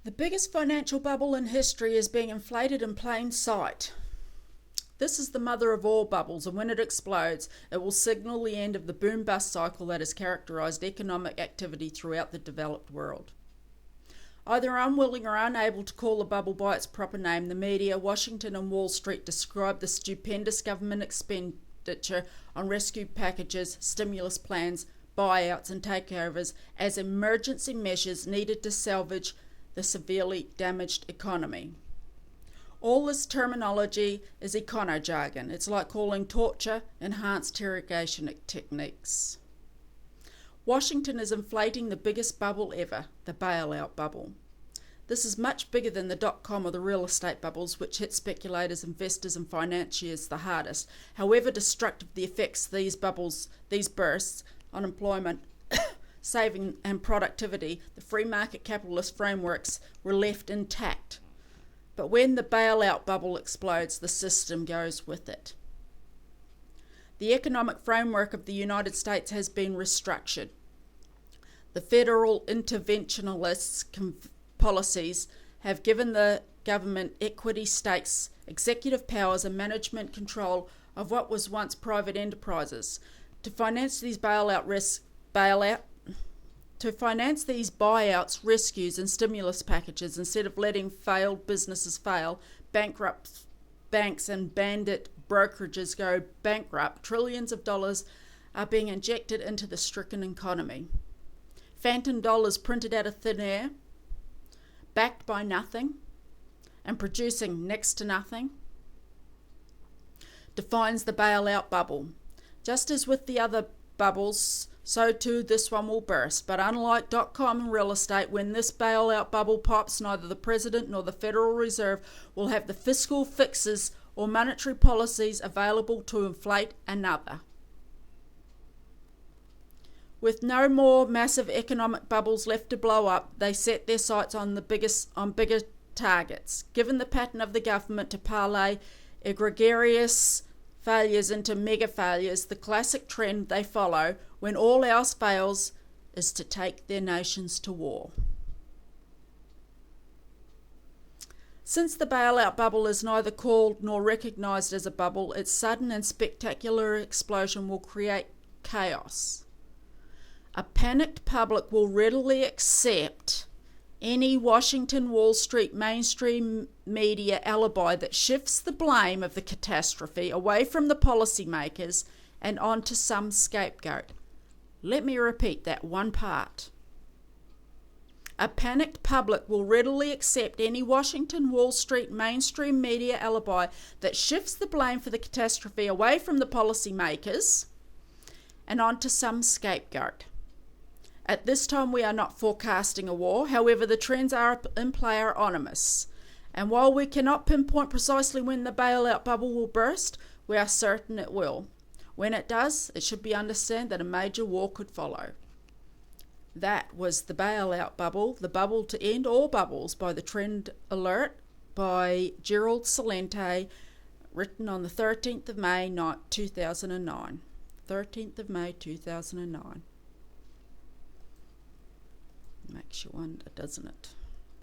The biggest financial bubble in history is being inflated in plain sight. This is the mother of all bubbles, and when it explodes, it will signal the end of the boom-bust cycle that has characterized economic activity throughout the developed world. Either unwilling or unable to call the bubble by its proper name, the media, Washington and Wall Street describe the stupendous government expenditure on rescue packages, stimulus plans, buyouts and takeovers as emergency measures needed to salvage the severely damaged economy. All this terminology is econo-jargon. It's like calling torture enhanced interrogation techniques. Washington is inflating the biggest bubble ever, the bailout bubble. This is much bigger than the dot-com or the real estate bubbles, which hit speculators, investors and financiers the hardest. However destructive the effects these bursts on employment, saving and productivity, the free market capitalist frameworks were left intact. But when the bailout bubble explodes, the system goes with it. The economic framework of the United States has been restructured. The federal interventionist policies have given the government equity stakes, executive powers and management control of what was once private enterprises. To finance these buyouts, rescues and stimulus packages, instead of letting failed businesses fail, bankrupt banks and bandit brokerages go bankrupt, trillions of dollars are being injected into the stricken economy. Phantom dollars printed out of thin air, backed by nothing, and producing next to nothing, defines the bailout bubble. Just as with the other bubbles, so too this one will burst. But unlike dot-com and real estate, when this bailout bubble pops, neither the President nor the Federal Reserve will have the fiscal fixes or monetary policies available to inflate another. With no more massive economic bubbles left to blow up, they set their sights on bigger targets. Given the pattern of the government to parlay egregious failures into mega failures, the classic trend they follow when all else fails is to take their nations to war. Since the bailout bubble is neither called nor recognized as a bubble, its sudden and spectacular explosion will create chaos. A panicked public will readily accept any Washington, Wall Street, mainstream media alibi that shifts the blame of the catastrophe away from the policymakers and onto some scapegoat. Let me repeat that one part. A panicked public will readily accept any Washington, Wall Street, mainstream media alibi that shifts the blame for the catastrophe away from the policymakers and onto some scapegoat. At this time, we are not forecasting a war. However, the trends in play are ominous. And while we cannot pinpoint precisely when the bailout bubble will burst, we are certain it will. When it does, it should be understood that a major war could follow. That was the bailout bubble, the bubble to end all bubbles, by the Trend Alert by Gerald Celente, written on the 13th of May, 2009. 13th of May, 2009. Makes you wonder, doesn't it?